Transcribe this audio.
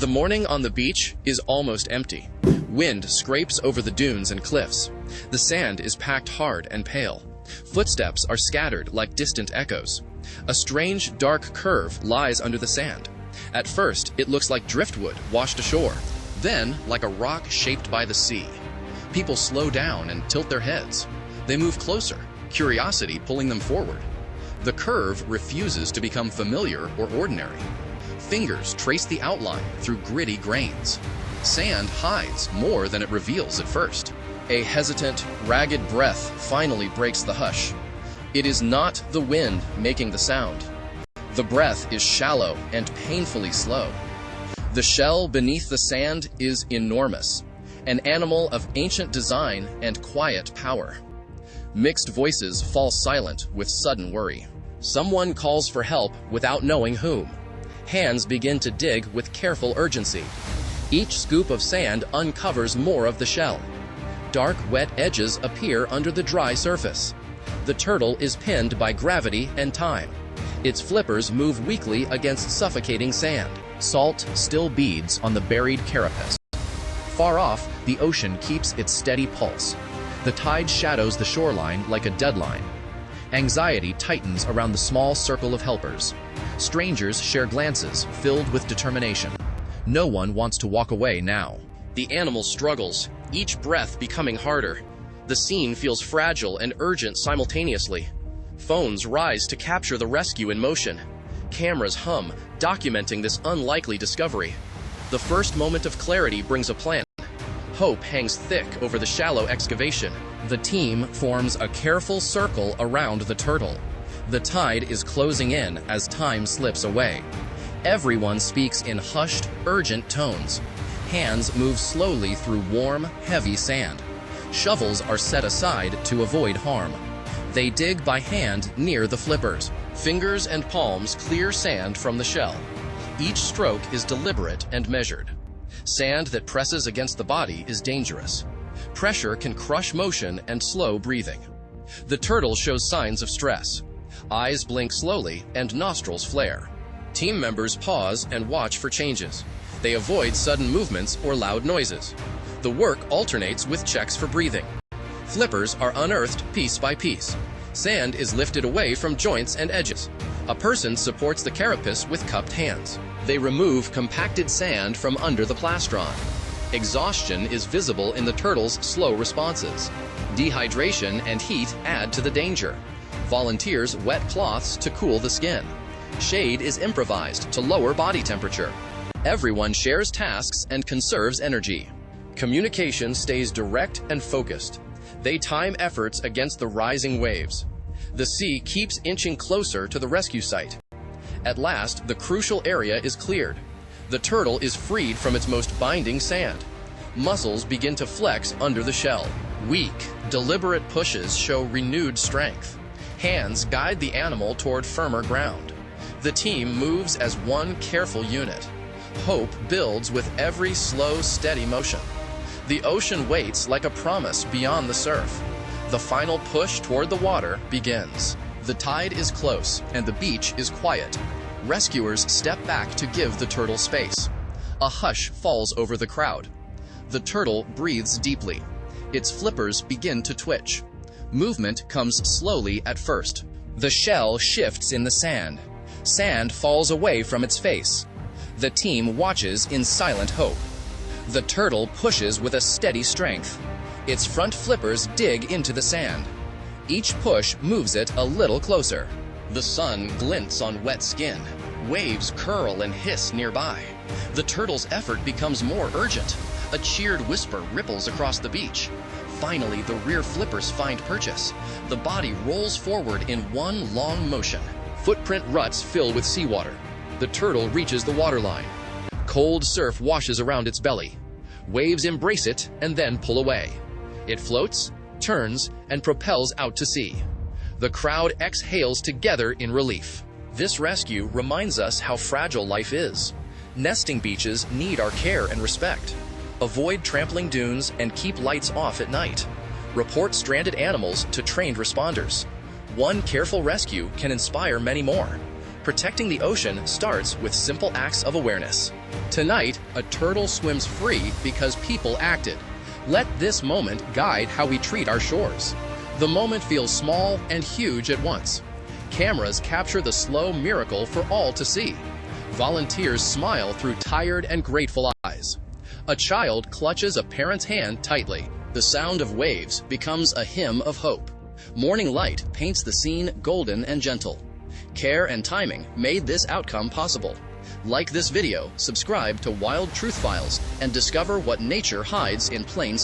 The morning on the beach is almost empty. Wind scrapes over the dunes and cliffs. The sand is packed hard and pale. Footsteps are scattered like distant echoes. A strange, dark curve lies under the sand. At first, it looks like driftwood washed ashore, then like a rock shaped by the sea. People slow down and tilt their heads. They move closer, curiosity pulling them forward. The curve refuses to become familiar or ordinary. Fingers trace the outline through gritty grains. Sand hides more than it reveals at first. A hesitant, ragged breath finally breaks the hush. It is not the wind making the sound. The breath is shallow and painfully slow. The shell beneath the sand is enormous, an animal of ancient design and quiet power. Mixed voices fall silent with sudden worry. Someone calls for help without knowing whom. Hands begin to dig with careful urgency. Each scoop of sand uncovers more of the shell. Dark, wet edges appear under the dry surface. The turtle is pinned by gravity and time. Its flippers move weakly against suffocating sand. Salt still beads on the buried carapace. Far off, the ocean keeps its steady pulse. The tide shadows the shoreline like a deadline. Anxiety tightens around the small circle of helpers. Strangers share glances filled with determination. No one wants to walk away now. The animal struggles, each breath becoming harder. The scene feels fragile and urgent simultaneously. Phones rise to capture the rescue in motion. Cameras hum, documenting this unlikely discovery. The first moment of clarity brings a plan. Hope hangs thick over the shallow excavation. The team forms a careful circle around the turtle. The tide is closing in as time slips away. Everyone speaks in hushed, urgent tones. Hands move slowly through warm, heavy sand. Shovels are set aside to avoid harm. They dig by hand near the flippers. Fingers and palms clear sand from the shell. Each stroke is deliberate and measured. Sand that presses against the body is dangerous. Pressure can crush motion and slow breathing. The turtle shows signs of stress. Eyes blink slowly and nostrils flare. Team members pause and watch for changes. They avoid sudden movements or loud noises. The work alternates with checks for breathing. Flippers are unearthed piece by piece. Sand is lifted away from joints and edges. A person supports the carapace with cupped hands. They remove compacted sand from under the plastron. Exhaustion is visible in the turtle's slow responses. Dehydration and heat add to the danger. Volunteers wet cloths to cool the skin. Shade is improvised to lower body temperature. Everyone shares tasks and conserves energy. Communication stays direct and focused. They time efforts against the rising waves. The sea keeps inching closer to the rescue site. At last, the crucial area is cleared. The turtle is freed from its most binding sand. Muscles begin to flex under the shell. Weak, deliberate pushes show renewed strength. Hands guide the animal toward firmer ground. The team moves as one careful unit. Hope builds with every slow, steady motion. The ocean waits like a promise beyond the surf. The final push toward the water begins. The tide is close and the beach is quiet. Rescuers step back to give the turtle space. A hush falls over the crowd. The turtle breathes deeply. Its flippers begin to twitch. Movement comes slowly at first. The shell shifts in the sand. Sand falls away from its face. The team watches in silent hope. The turtle pushes with a steady strength. Its front flippers dig into the sand. Each push moves it a little closer. The sun glints on wet skin. Waves curl and hiss nearby. The turtle's effort becomes more urgent. A cheered whisper ripples across the beach. Finally, the rear flippers find purchase. The body rolls forward in one long motion. Footprint ruts fill with seawater. The turtle reaches the waterline. Cold surf washes around its belly. Waves embrace it and then pull away. It floats, turns, and propels out to sea. The crowd exhales together in relief. This rescue reminds us how fragile life is. Nesting beaches need our care and respect. Avoid trampling dunes and keep lights off at night. Report stranded animals to trained responders. One careful rescue can inspire many more. Protecting the ocean starts with simple acts of awareness. Tonight, a turtle swims free because people acted. Let this moment guide how we treat our shores. The moment feels small and huge at once. Cameras capture the slow miracle for all to see. Volunteers smile through tired and grateful eyes. A child clutches a parent's hand tightly. The sound of waves becomes a hymn of hope. Morning light paints the scene golden and gentle. Care and timing made this outcome possible. Like this video, subscribe to Wild Truth Files, and discover what nature hides in plain sight.